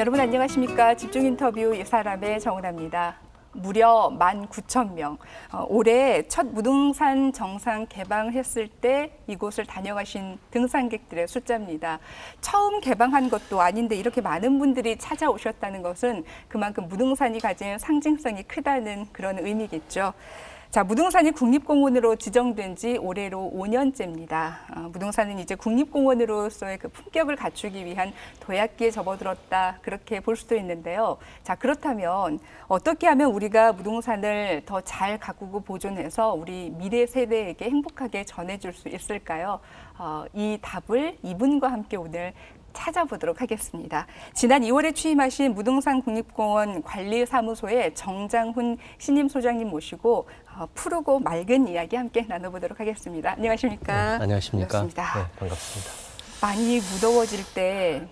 여러분 안녕하십니까? 집중 인터뷰 이 사람의 정은아입니다. 무려 19,000명. 올해 첫 무등산 정상 개방했을 때 이곳을 다녀가신 등산객들의 숫자입니다. 처음 개방한 것도 아닌데 이렇게 많은 분들이 찾아오셨다는 것은 그만큼 무등산이 가진 상징성이 크다는 그런 의미겠죠. 자, 무등산이 국립공원으로 지정된 지 올해로 5년째입니다. 무등산은 이제 국립공원으로서의 그 품격을 갖추기 위한 도약기에 접어들었다, 그렇게 볼 수도 있는데요. 자, 그렇다면 어떻게 하면 우리가 무등산을 더 잘 가꾸고 보존해서 우리 미래 세대에게 행복하게 전해줄 수 있을까요? 이 답을 이분과 함께 오늘 찾아보도록 하겠습니다. 지난 2월에 취임하신 무등산 국립공원 관리사무소의 정장훈 신임 소장님 모시고 푸르고 맑은 이야기 함께 나눠보도록 하겠습니다. 안녕하십니까? 네, 안녕하십니까? 반갑습니다. 네, 반갑습니다. 많이 무더워질 때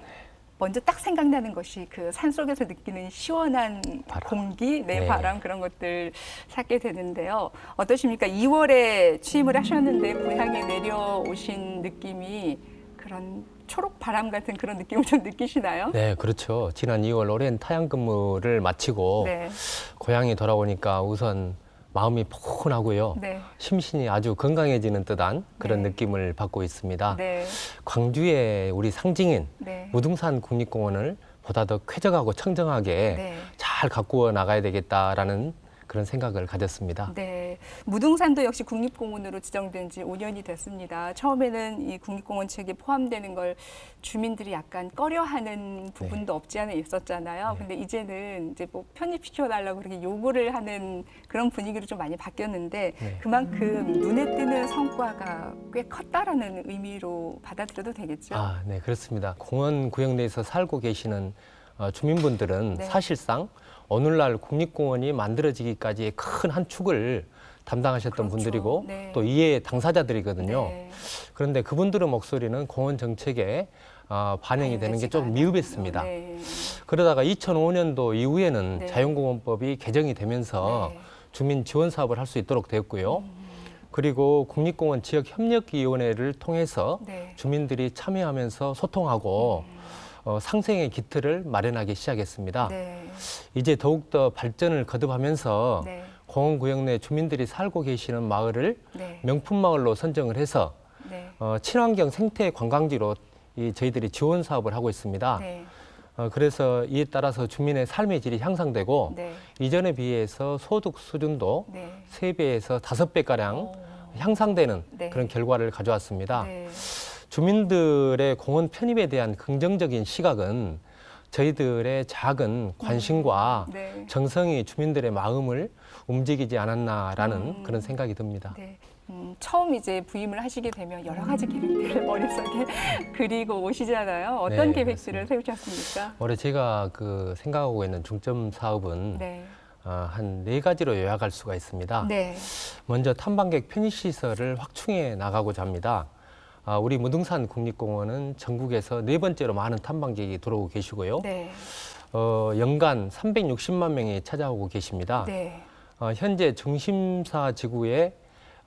먼저 딱 생각나는 것이 그 산속에서 느끼는 시원한 바람. 공기, 네. 바람 그런 것들 찾게 되는데요. 어떠십니까? 2월에 취임을 하셨는데 고향에 내려오신 느낌이 그런 초록 바람 같은 그런 느낌을 좀 느끼시나요? 네, 그렇죠. 지난 2월 오랜 타향 근무를 마치고 네. 고향에 돌아오니까 우선 마음이 포근하고요. 네. 심신이 아주 건강해지는 듯한 그런 네. 느낌을 받고 있습니다. 네. 광주의 우리 상징인 네. 무등산 국립공원을 보다 더 쾌적하고 청정하게 네. 잘 가꾸어 나가야 되겠다라는 그런 생각을 가졌습니다. 네, 무등산도 역시 국립공원으로 지정된 지 5년이 됐습니다. 처음에는 이 국립공원 책에 포함되는 걸 주민들이 약간 꺼려하는 부분도 없지 않아 있었잖아요. 근데 이제는 이제 뭐 편입시켜달라고 그렇게 요구를 하는 그런 분위기로 좀 많이 바뀌었는데 그만큼 눈에 띄는 성과가 꽤 컸다라는 의미로 받아들여도 되겠죠? 아, 네, 그렇습니다. 공원 구역 내에서 살고 계시는 주민분들은 네. 사실상 오늘날 국립공원이 만들어지기까지의 큰 한 축을 담당하셨던 그렇죠. 분들이고 네. 또 이해의 당사자들이거든요. 네. 그런데 그분들의 목소리는 공원 정책에 반영이 되는 게 좀 미흡했습니다. 네. 그러다가 2005년도 이후에는 네. 자연공원법이 개정이 되면서 네. 주민 지원 사업을 할 수 있도록 되었고요. 그리고 국립공원 지역협력위원회를 통해서 네. 주민들이 참여하면서 소통하고 상생의 기틀을 마련하기 시작했습니다. 네. 이제 더욱더 발전을 거듭하면서 네. 공원구역 내 주민들이 살고 계시는 마을을 네. 명품마을로 선정을 해서 네. 친환경 생태 관광지로 저희들이 지원 사업을 하고 있습니다. 네. 그래서 이에 따라서 주민의 삶의 질이 향상되고 네. 이전에 비해서 소득 수준도 네. 3배에서 5배가량 향상되는 네. 그런 결과를 가져왔습니다. 네. 주민들의 공원 편입에 대한 긍정적인 시각은 저희들의 작은 관심과 네. 정성이 주민들의 마음을 움직이지 않았나라는 그런 생각이 듭니다. 네. 처음 이제 부임을 하시게 되면 여러 가지 계획들을 머릿속에 그리고 오시잖아요. 어떤 네, 계획들을 세우셨습니까? 올해 제가 생각하고 있는 중점 사업은 네. 한 4가지로 요약할 수가 있습니다. 네. 먼저 탐방객 편의시설을 확충해 나가고자 합니다. 우리 무등산 국립공원은 전국에서 4번째로 많은 탐방객이 들어오고 계시고요. 네. 연간 360만 명이 찾아오고 계십니다. 네. 현재 중심사 지구에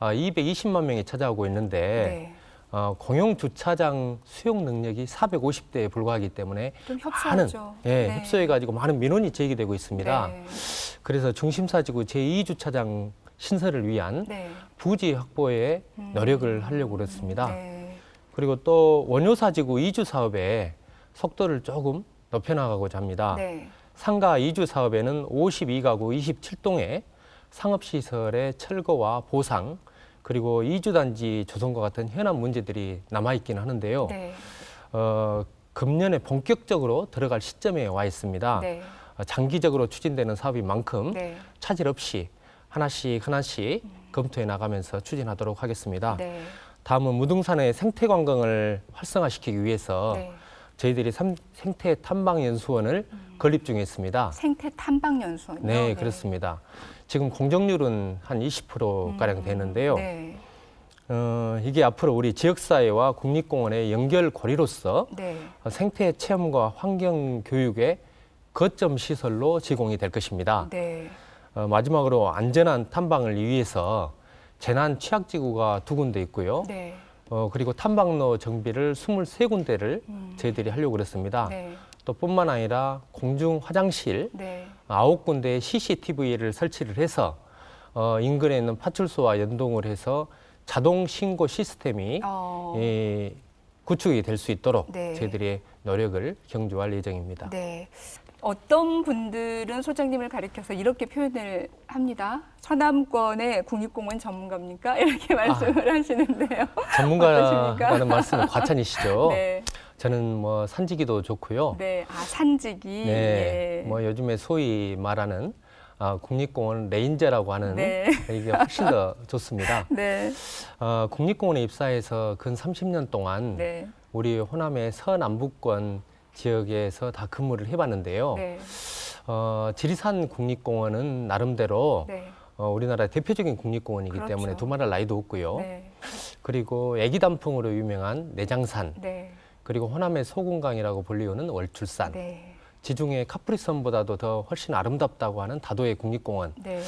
220만 명이 찾아오고 있는데 네. 공용 주차장 수용 능력이 450대에 불과하기 때문에 좀 많은 협소하죠. 협소해가지고 많은 민원이 제기되고 있습니다. 네. 그래서 중심사 지구 제2주차장 신설을 위한 네. 부지 확보에 노력을 하려고 그렇습니다. 네. 그리고 또 원효사 지구 이주 사업에 속도를 조금 높여나가고자 합니다. 네. 상가 이주 사업에는 52가구 27동의 상업시설의 철거와 보상, 그리고 이주단지 조성과 같은 현안 문제들이 남아있기는 하는데요. 네. 금년에 본격적으로 들어갈 시점에 와 있습니다. 네. 장기적으로 추진되는 사업인 만큼 네. 차질 없이 하나씩 검토해 나가면서 추진하도록 하겠습니다. 네. 다음은 무등산의 생태 관광을 활성화시키기 위해서 네. 저희들이 생태 탐방 연수원을 건립 중에 있습니다. 생태 탐방 연수원이요? 네, 그렇습니다. 지금 공정률은 한 20%가량 되는데요. 네. 이게 앞으로 우리 지역사회와 국립공원의 연결고리로서 네. 생태 체험과 환경 교육의 거점 시설로 제공이 될 것입니다. 네. 마지막으로 안전한 탐방을 위해서 재난 취약지구가 2군데 있고요. 네. 그리고 탐방로 정비를 23군데를 저희들이 하려고 그랬습니다. 네. 또 뿐만 아니라 공중 화장실 네. 9군데의 CCTV를 설치를 해서 인근에 있는 파출소와 연동을 해서 자동 신고 시스템이 구축이 될 수 있도록 네. 저희들이 노력을 경주할 예정입니다. 네. 어떤 분들은 소장님을 가리켜서 이렇게 표현을 합니다. 서남권의 국립공원 전문가입니까? 이렇게 말씀을 하시는데요. 전문가라는 말씀은 과찬이시죠. 네. 저는 뭐 산지기도 좋고요. 네. 산지기. 네. 예. 뭐 요즘에 소위 말하는 국립공원 레인저라고 하는 네. 이게 훨씬 더 좋습니다. 네. 국립공원에 입사해서 근 30년 동안 네. 우리 호남의 서남부권 지역에서 다 근무를 해봤는데요. 네. 지리산 국립공원은 나름대로 네. 우리나라 대표적인 국립공원이기 그렇죠. 때문에 두말할 나위도 없고요. 네. 그리고 애기단풍으로 유명한 내장산, 네. 그리고 호남의 소금강이라고 불리우는 월출산, 네. 지중해 카프리선보다도 더 훨씬 아름답다고 하는 다도해 국립공원. 네.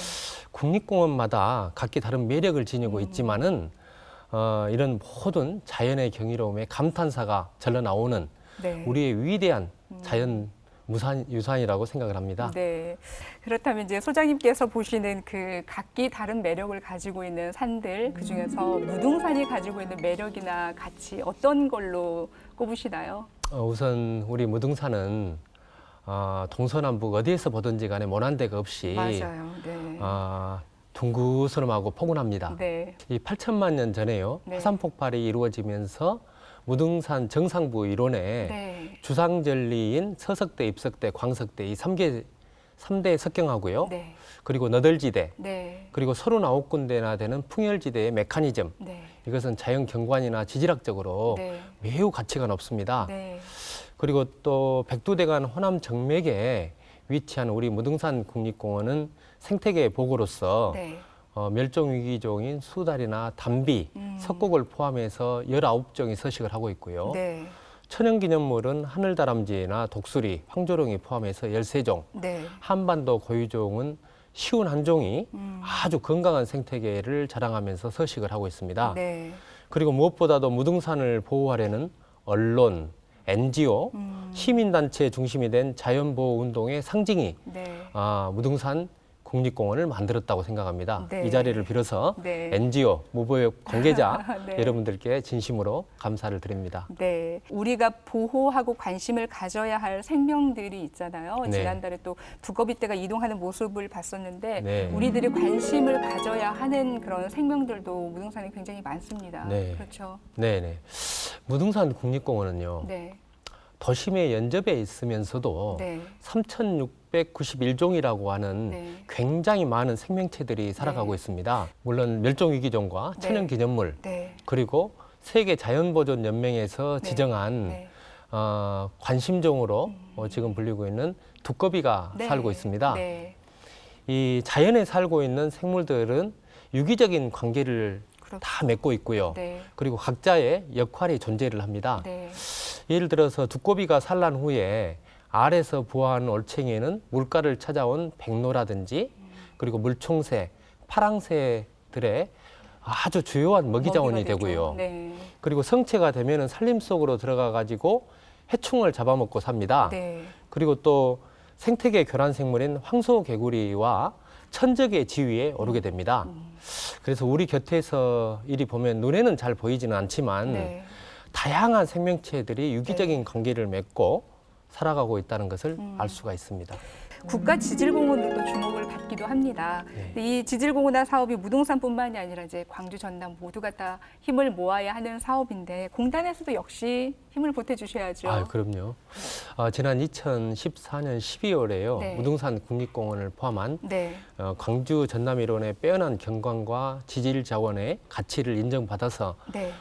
국립공원마다 각기 다른 매력을 지니고 있지만은 이런 모든 자연의 경이로움에 감탄사가 절로 나오는 네. 우리의 위대한 자연 유산이라고 생각을 합니다. 네. 그렇다면 이제 소장님께서 보시는 그 각기 다른 매력을 가지고 있는 산들, 그 중에서 무등산이 가지고 있는 매력이나 가치 어떤 걸로 꼽으시나요? 우선 우리 무등산은 동서남북 어디에서 보든지 간에 모난 데가 없이 맞아요. 네. 둥그스름하고 포근합니다. 네. 이 8천만 년 전에요. 네. 화산 폭발이 이루어지면서 무등산 정상부 일원에 네. 주상절리인 서석대, 입석대, 광석대 이 3대 석경하고요. 네. 그리고 너덜지대, 네. 그리고 39군데나 되는 풍열지대의 메커니즘. 네. 이것은 자연 경관이나 지질학적으로 네. 매우 가치가 높습니다. 네. 그리고 또 백두대간 호남 정맥에 위치한 우리 무등산 국립공원은 생태계 보고로서 네. 멸종위기종인 수달이나 담비, 석곡을 포함해서 19종이 서식을 하고 있고요. 네. 천연기념물은 하늘다람쥐나 독수리, 황조롱이 포함해서 13종, 네. 한반도 고유종은 51종이 아주 건강한 생태계를 자랑하면서 서식을 하고 있습니다. 네. 그리고 무엇보다도 무등산을 보호하려는 언론, NGO, 시민단체 중심이 된 자연보호운동의 상징이 네. 무등산 국립공원을 만들었다고 생각합니다. 네. 이 자리를 빌어서 네. NGO, 무보역 관계자 네. 여러분들께 진심으로 감사를 드립니다. 네, 우리가 보호하고 관심을 가져야 할 생명들이 있잖아요. 네. 지난달에 또 두꺼비떼가 이동하는 모습을 봤었는데 네. 우리들이 관심을 가져야 하는 그런 생명들도 무등산에 굉장히 많습니다. 네. 그렇죠. 네네. 무등산 국립공원은요, 네, 도심의 연접에 있으면서도 네, 3,691종이라고 하는 네. 굉장히 많은 생명체들이 살아가고 네. 있습니다. 물론 멸종위기종과 네. 천연기념물, 네, 그리고 세계 자연보존연맹에서 네. 지정한 네. 관심종으로 지금 불리고 있는 두꺼비가 네. 살고 있습니다. 네, 이 자연에 살고 있는 생물들은 유기적인 관계를 그렇죠. 다 맺고 있고요. 네, 그리고 각자의 역할이 존재를 합니다. 네, 예를 들어서 두꺼비가 산란 후에 알에서 부화하는 올챙이에는 물가를 찾아온 백로라든지 그리고 물총새, 파랑새들의 아주 주요한 먹이 자원이 먹이가 되죠. 되고요. 네, 그리고 성체가 되면은 산림 속으로 들어가 가지고 해충을 잡아먹고 삽니다. 네, 그리고 또 생태계 교란 생물인 황소개구리와 천적의 지위에 오르게 됩니다. 그래서 우리 곁에서 이리 보면 눈에는 잘 보이지는 않지만 네. 다양한 생명체들이 유기적인 관계를 맺고 살아가고 있다는 것을 알 수가 있습니다. 국가 지질공원으로도 주목을 받기도 합니다. 네. 이 지질공원화 사업이 무등산뿐만이 아니라 이제 광주, 전남 모두가 다 힘을 모아야 하는 사업인데 공단에서도 역시 힘을 보태주셔야죠. 아, 그럼요. 지난 2014년 12월에요. 네. 무등산 국립공원을 포함한 네, 광주 전남 일원의 빼어난 경관과 지질 자원의 가치를 인정받아서 네,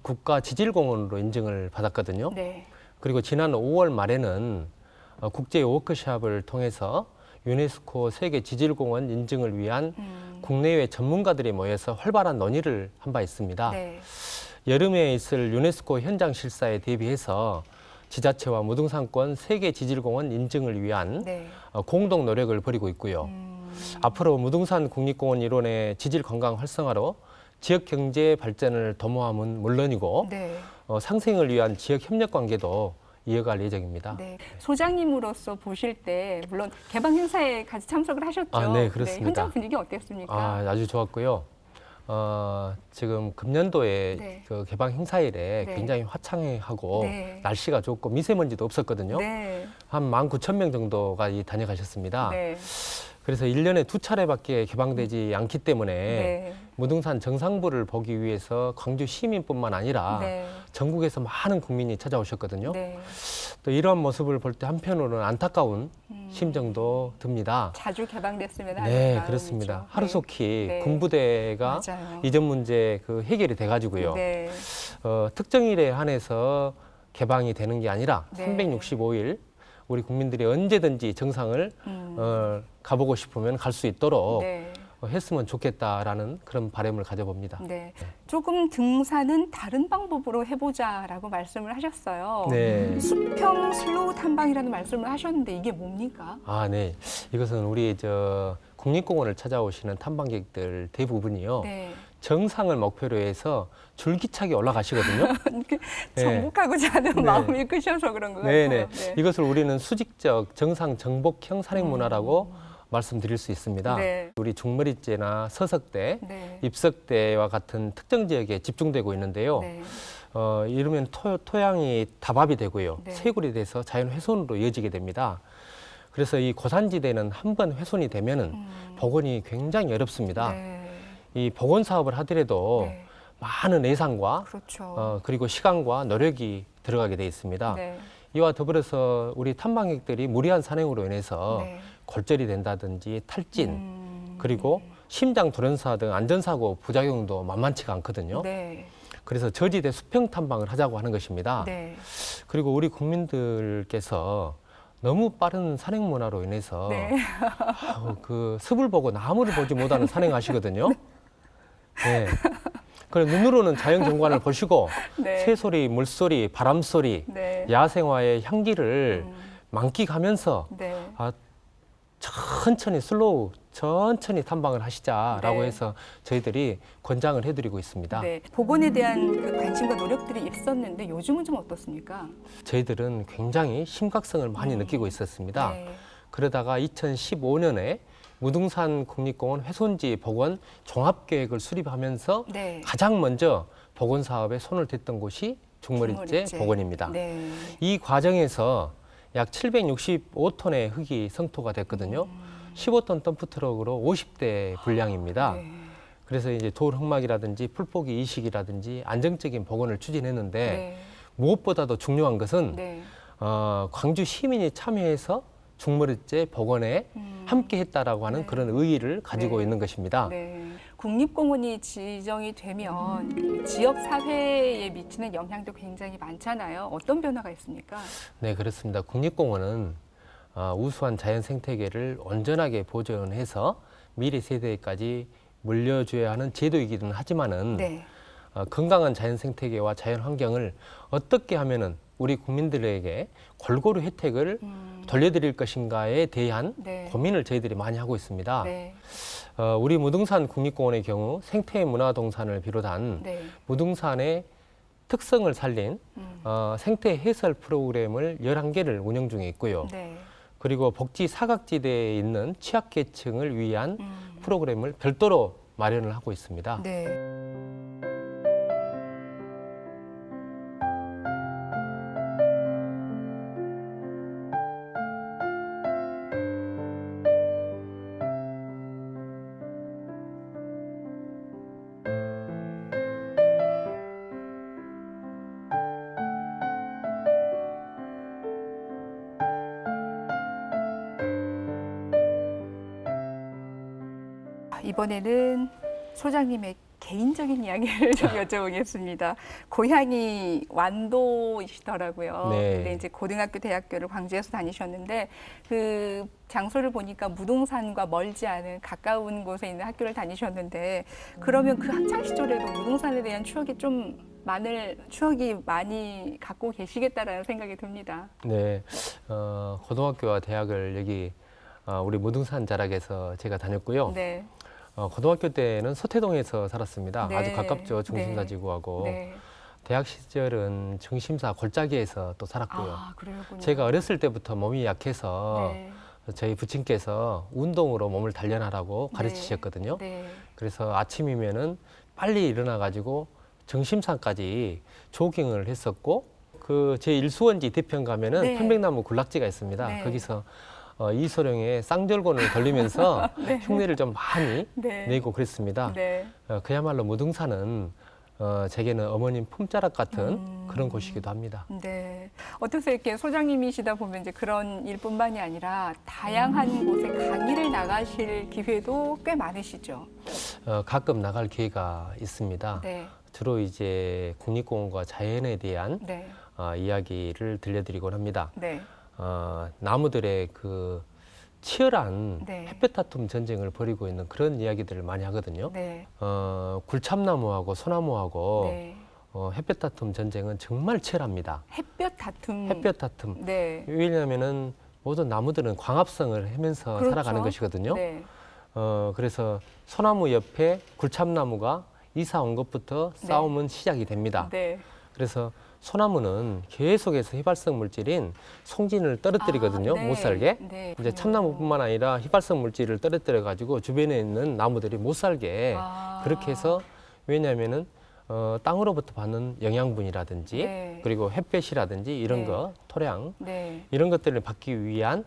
국가 지질공원으로 인증을 받았거든요. 네, 그리고 지난 5월 말에는 국제 워크숍을 통해서 유네스코 세계 지질공원 인증을 위한 국내외 전문가들이 모여서 활발한 논의를 한 바 있습니다. 네, 여름에 있을 유네스코 현장 실사에 대비해서 지자체와 무등산권 세계 지질공원 인증을 위한 네. 공동 노력을 벌이고 있고요. 앞으로 무등산 국립공원 일원의 지질 관광 활성화로 지역 경제 발전을 도모함은 물론이고 네. 상생을 위한 지역 협력 관계도 이어갈 예정입니다. 네. 소장님으로서 보실 때 물론 개방 행사에 같이 참석을 하셨죠. 아, 네, 그렇습니다. 현장 분위기 어땠습니까? 아주 좋았고요. 지금 금년도에 네. 그 개방 행사일에 네. 굉장히 화창하고 네. 날씨가 좋고 미세먼지도 없었거든요. 네. 한 19,000명 정도가 다녀가셨습니다. 네. 그래서 1년에 2차례밖에 개방되지 않기 때문에 네. 무등산 정상부를 보기 위해서 광주 시민뿐만 아니라 네. 전국에서 많은 국민이 찾아오셨거든요. 네. 또 이런 모습을 볼 때 한편으로는 안타까운 심정도 듭니다. 자주 개방됐으면 하는 네, 마음이죠. 그렇습니다. 하루속히 네. 군부대가 맞아요. 이전 문제 그 해결이 돼가지고요. 네. 특정일에 한해서 개방이 되는 게 아니라 네. 365일 우리 국민들이 언제든지 정상을 가보고 싶으면 갈 수 있도록 네. 했으면 좋겠다라는 그런 바람을 가져봅니다. 네. 조금 등산은 다른 방법으로 해보자라고 말씀을 하셨어요. 네. 수평 슬로우 탐방이라는 말씀을 하셨는데 이게 뭡니까? 아, 네. 이것은 우리 국립공원을 찾아오시는 탐방객들 대부분이요. 네. 정상을 목표로 해서 줄기차게 올라가시거든요. 네. 정복하고자 하는 네. 마음이 크셔서 그런 것 같아요. 네네. 이것을 우리는 수직적 정상 정복형 산행 문화라고 말씀드릴 수 있습니다. 네. 우리 중머리째나 서석대, 네. 입석대와 같은 특정 지역에 집중되고 있는데요. 네. 이러면 토양이 다밥이 되고요. 네. 쇄골이 돼서 자연 훼손으로 이어지게 됩니다. 그래서 이 고산지대는 한 번 훼손이 되면은 복원이 굉장히 어렵습니다. 네. 이 복원 사업을 하더라도 네. 많은 예산과 그렇죠. 그리고 시간과 노력이 들어가게 돼 있습니다. 네. 이와 더불어서 우리 탐방객들이 무리한 산행으로 인해서 네. 골절이 된다든지 탈진, 그리고 심장 돌연사 등 안전사고 부작용도 만만치가 않거든요. 네. 그래서 저지대 수평 탐방을 하자고 하는 것입니다. 네. 그리고 우리 국민들께서 너무 빠른 산행 문화로 인해서 네. 그 습을 보고 나무를 보지 못하는 산행하시거든요. 네. 그래 눈으로는 자연 경관을 보시고 네. 새소리, 물소리, 바람소리, 네. 야생화의 향기를 만끽하면서 네. 천천히 슬로우 천천히 탐방을 하시자라고 네. 해서 저희들이 권장을 해드리고 있습니다. 네. 복원에 대한 그 관심과 노력들이 있었는데 요즘은 좀 어떻습니까? 저희들은 굉장히 심각성을 많이 느끼고 있었습니다. 네. 그러다가 2015년에 무등산 국립공원 훼손지 복원 종합계획을 수립하면서 네. 가장 먼저 복원 사업에 손을 댔던 곳이 중머리째 복원입니다. 네. 이 과정에서 약 765톤의 흙이 성토가 됐거든요. 15톤 덤프 트럭으로 50대 분량입니다. 네. 그래서 이제 돌 흙막이라든지 풀포기 이식이라든지 안정적인 복원을 추진했는데 네. 무엇보다도 중요한 것은 네. 광주 시민이 참여해서 중머리째 복원에 함께했다라고 하는 네. 그런 의의를 가지고 네. 있는 것입니다. 네. 국립공원이 지정이 되면 그 지역 사회에 미치는 영향도 굉장히 많잖아요. 어떤 변화가 있습니까? 네, 그렇습니다. 국립공원은 우수한 자연 생태계를 온전하게 보존해서 미래 세대까지 물려줘야 하는 제도이기는 하지만은 네. 건강한 자연 생태계와 자연 환경을 어떻게 하면은 우리 국민들에게 골고루 혜택을 돌려드릴 것인가에 대한 네. 고민을 저희들이 많이 하고 있습니다. 네. 우리 무등산 국립공원의 경우 생태문화동산을 비롯한 네. 무등산의 특성을 살린 생태 해설 프로그램을 11개를 운영 중에 있고요. 네. 그리고 복지 사각지대에 있는 취약계층을 위한 프로그램을 별도로 마련을 하고 있습니다. 네. 이번에는 소장님의 개인적인 이야기를 좀 여쭤보겠습니다. 고향이 완도이시더라고요. 네. 근데 이제 고등학교, 대학교를 광주에서 다니셨는데 그 장소를 보니까 무등산과 멀지 않은 가까운 곳에 있는 학교를 다니셨는데 그러면 그 학창 시절에도 무등산에 대한 추억이 많이 갖고 계시겠다라는 생각이 듭니다. 네, 고등학교와 대학을 여기 우리 무등산 자락에서 제가 다녔고요. 네. 고등학교 때는 서태동에서 살았습니다. 네. 아주 가깝죠, 중심사지구하고. 네. 대학 시절은 정심사 골짜기에서 또 살았고요. 아, 그러군요. 제가 어렸을 때부터 몸이 약해서 네. 저희 부친께서 운동으로 몸을 단련하라고 가르치셨거든요. 네. 그래서 아침이면은 빨리 일어나 가지고 정심산까지 조깅을 했었고, 그 제 일수원지 뒤편 가면은 네. 편백나무 군락지가 있습니다. 네. 거기서 이소룡의 쌍절곤을 걸리면서 네. 흉내를 좀 많이 네. 내고 그랬습니다. 네. 그야말로 무등산은 제게는 어머님 품자락 같은 그런 곳이기도 합니다. 네. 어떠세요? 이렇게 소장님이시다 보면 이제 그런 일뿐만이 아니라 다양한 곳에 강의를 나가실 기회도 꽤 많으시죠? 가끔 나갈 기회가 있습니다. 네. 주로 이제 국립공원과 자연에 대한 네. 이야기를 들려드리곤 합니다. 네. 나무들의 그 치열한 네. 햇볕 다툼 전쟁을 벌이고 있는 그런 이야기들을 많이 하거든요. 네. 굴참나무하고 소나무하고 네. 햇볕 다툼 전쟁은 정말 치열합니다. 햇볕 다툼. 햇볕 다툼. 네. 왜냐하면은 모든 나무들은 광합성을 하면서 그렇죠. 살아가는 것이거든요. 네. 그래서 소나무 옆에 굴참나무가 이사 온 것부터 네. 싸움은 시작이 됩니다. 네. 그래서 소나무는 계속해서 휘발성 물질인 송진을 떨어뜨리거든요. 네. 못 살게. 네. 이제 참나무뿐만 아니라 휘발성 물질을 떨어뜨려 가지고 주변에 있는 나무들이 못 살게 그렇게 해서, 왜냐하면은 땅으로부터 받는 영양분이라든지 네. 그리고 햇볕이라든지 이런 네. 거, 토양 네. 이런 것들을 받기 위한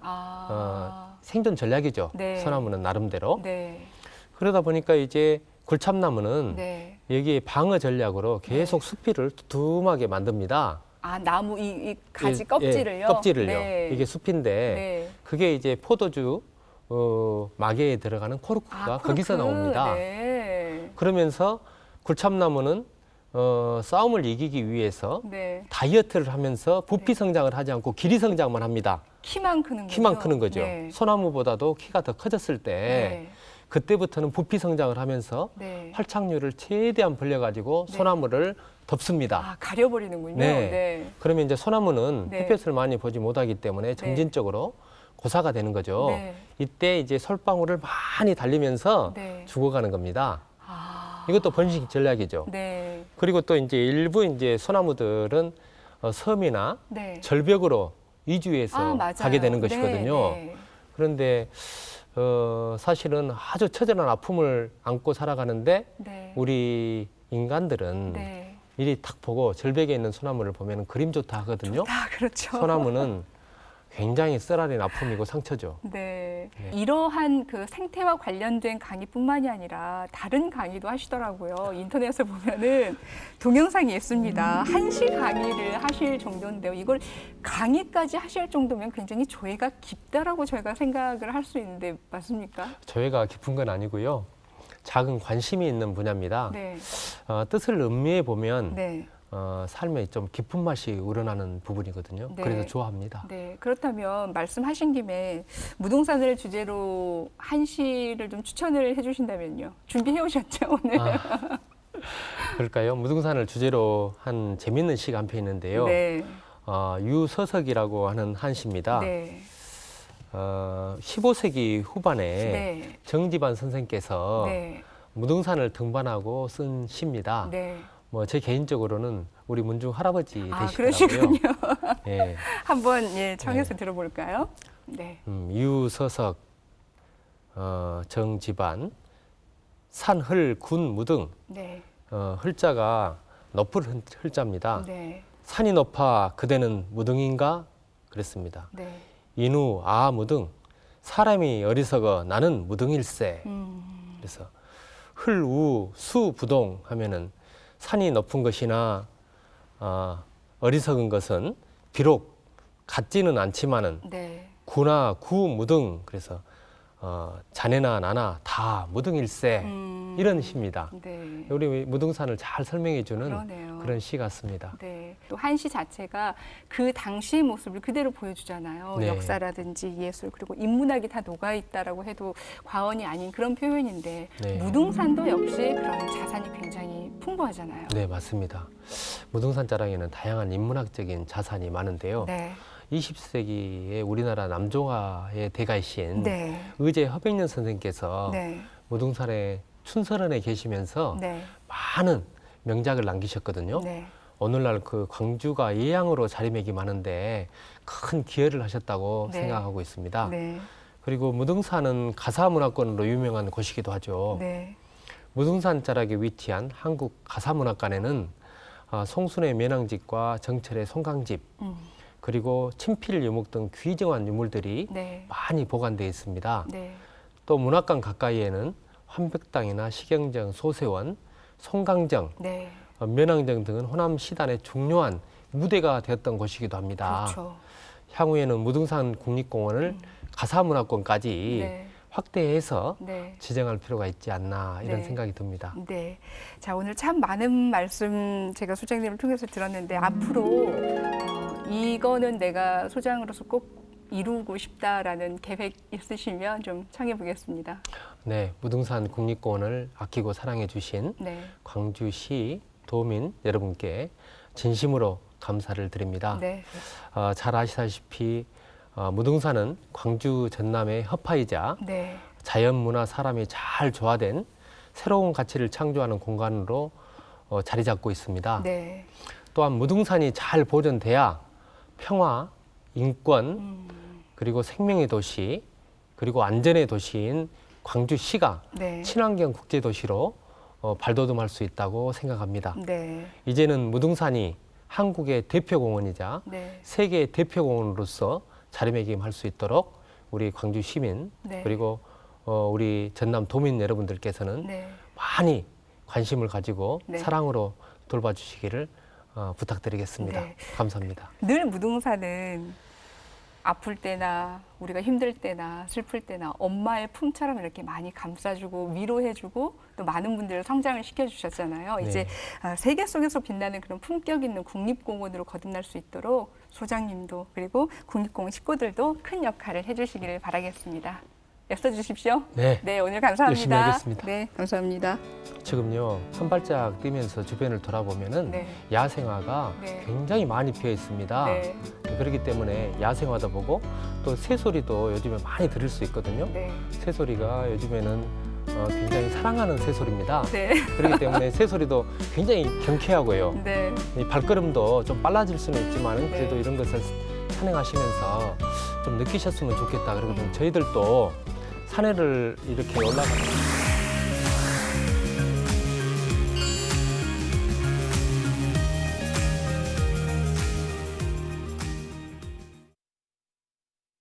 생존 전략이죠. 네. 소나무는 나름대로. 네. 그러다 보니까 이제 굴참나무는 네. 여기에 방어 전략으로 계속 수필을 두툼하게 만듭니다. 아, 나무 이 가지 예, 껍질을요? 껍질을요. 네. 이게 숲인데 네. 그게 이제 포도주 마개에 들어가는 코르크가 거기서 코르크. 나옵니다. 네. 그러면서 굴참나무는 싸움을 이기기 위해서 네. 다이어트를 하면서 부피 성장을 하지 않고 길이 성장만 합니다. 키만 크는 거죠. 키만 크는 거죠. 네. 소나무보다도 키가 더 커졌을 때 네. 그때부터는 부피 성장을 하면서 네. 활착률을 최대한 벌려가지고 네. 소나무를 덮습니다. 아, 가려버리는군요. 네. 네. 그러면 이제 소나무는 네. 햇볕을 많이 보지 못하기 때문에 점진적으로 고사가 되는 거죠. 네. 이때 이제 솔방울을 많이 달리면서 네. 죽어가는 겁니다. 아. 이것도 번식 전략이죠. 네. 그리고 또 이제 일부 이제 소나무들은 섬이나 네. 절벽으로 이주해서 맞아요. 가게 되는 네, 것이거든요. 네. 그런데 사실은 아주 처절한 아픔을 안고 살아가는데 네. 우리 인간들은 네. 이리 탁 보고 절벽에 있는 소나무를 보면은 그림 좋다 하거든요. 다 그렇죠. 소나무는 굉장히 쓰라린 아픔이고 상처죠. 네. 네. 이러한 그 생태와 관련된 강의뿐만이 아니라 다른 강의도 하시더라고요. 인터넷에 보면은 동영상이 있습니다. 1시 강의를 하실 정도인데요. 이걸 강의까지 하실 정도면 굉장히 조예가 깊다라고 저희가 생각을 할 수 있는데 맞습니까? 조예가 깊은 건 아니고요. 작은 관심이 있는 분야입니다. 네. 뜻을 음미해 보면 네. 삶에 좀 깊은 맛이 우러나는 부분이거든요. 네. 그래서 좋아합니다. 네. 그렇다면 말씀하신 김에 무등산을 주제로 1시를 좀 추천을 해주신다면요. 준비해 오셨죠, 오늘? 그럴까요? 무등산을 주제로 한 재밌는 시가 한 편 있는데요. 네. 유서석이라고 하는 한시입니다. 네. 15세기 후반에 네. 정지반 선생께서 네. 무등산을 등반하고 쓴 시입니다. 네. 뭐 제 개인적으로는 우리 문중 할아버지 되시더라고요. 그러시군요. 예. 한번 청해서 들어볼까요? 네. 유서석, 정지반, 산흘, 군, 무등. 네. 흘자가 높을 흘자입니다. 네. 산이 높아 그대는 무등인가? 그랬습니다. 네. 인우, 무등. 사람이 어리석어 나는 무등일세. 그래서 흘우, 수, 부동 하면은 산이 높은 것이나 어리석은 것은 비록 같지는 않지만은 네. 구나 구 무등, 그래서 자네나 나나 다 무등일세, 이런 시입니다. 네. 우리 무등산을 잘 설명해 주는 그러네요. 그런 시 같습니다. 네. 또 한시 자체가 그 당시의 모습을 그대로 보여주잖아요. 네. 역사라든지 예술 그리고 인문학이 다 녹아 있다라고 해도 과언이 아닌 그런 표현인데 네. 무등산도 역시 그런 자산이 굉장히 풍부하잖아요. 네, 맞습니다. 무등산 자랑에는 다양한 인문학적인 자산이 많은데요. 네. 20세기에 우리나라 남종화의 대가이신 네. 의제 허백년 선생께서 네. 무등산의 춘설원에 계시면서 네. 많은 명작을 남기셨거든요. 네. 오늘날 그 광주가 예양으로 자리매김하는데 큰 기여를 하셨다고 네. 생각하고 있습니다. 네. 그리고 무등산은 가사문화권으로 유명한 곳이기도 하죠. 네. 무등산 자락에 위치한 한국가사문화관에는 송순의 면왕집과 정철의 송강집, 그리고 친필 유목 등 귀중한 유물들이 네. 많이 보관되어 있습니다. 네. 또 문학관 가까이에는 환백당이나 시경정, 소세원, 송강정, 네. 면왕정 등은 호남 시단의 중요한 무대가 되었던 곳이기도 합니다. 그렇죠. 향후에는 무등산 국립공원을 가사문화권까지 네. 확대해서 네. 지정할 필요가 있지 않나 이런 네. 생각이 듭니다. 네. 자, 오늘 참 많은 말씀 제가 소장님을 통해서 들었는데 앞으로 이거는 내가 소장으로서 꼭 이루고 싶다라는 계획 있으시면 좀 청해 보겠습니다. 네, 무등산 국립공원을 아끼고 사랑해 주신 네. 광주시 도민 여러분께 진심으로 감사를 드립니다. 네. 잘 아시다시피 무등산은 광주 전남의 허파이자 네. 자연, 문화, 사람이 잘 조화된 새로운 가치를 창조하는 공간으로 자리 잡고 있습니다. 네. 또한 무등산이 잘 보존돼야 평화, 인권, 그리고 생명의 도시, 그리고 안전의 도시인 광주시가 네. 친환경 국제도시로 발돋움할 수 있다고 생각합니다. 네. 이제는 무등산이 한국의 대표공원이자 네. 세계의 대표공원으로서 자리매김할 수 있도록 우리 광주 시민 네. 그리고 우리 전남 도민 여러분들께서는 네. 많이 관심을 가지고 네. 사랑으로 돌봐주시기를 부탁드리겠습니다. 네. 감사합니다. 늘 무등산은 아플 때나 우리가 힘들 때나 슬플 때나 엄마의 품처럼 이렇게 많이 감싸주고 위로해주고 또 많은 분들을 성장을 시켜주셨잖아요. 네. 이제 세계 속에서 빛나는 그런 품격 있는 국립공원으로 거듭날 수 있도록 소장님도 그리고 국립공원 식구들도 큰 역할을 해주시기를 바라겠습니다. 애써주십시오. 네. 네, 오늘 감사합니다. 열심히 하겠습니다. 네, 감사합니다. 지금요 한 발짝 뛰면서 주변을 돌아보면은 네. 야생화가 네. 굉장히 많이 피어 있습니다. 네, 그렇기 때문에 야생화도 보고 또 새소리도 요즘에 많이 들을 수 있거든요. 네, 새소리가 요즘에는 굉장히 사랑하는 새소리입니다. 네, 그렇기 때문에 새소리도 굉장히 경쾌하고요. 네, 이 발걸음도 좀 빨라질 수는 있지만 그래도 네. 이런 것을 산행하시면서 좀 느끼셨으면 좋겠다. 그리고 좀 저희들도 산에를 이렇게 올라가면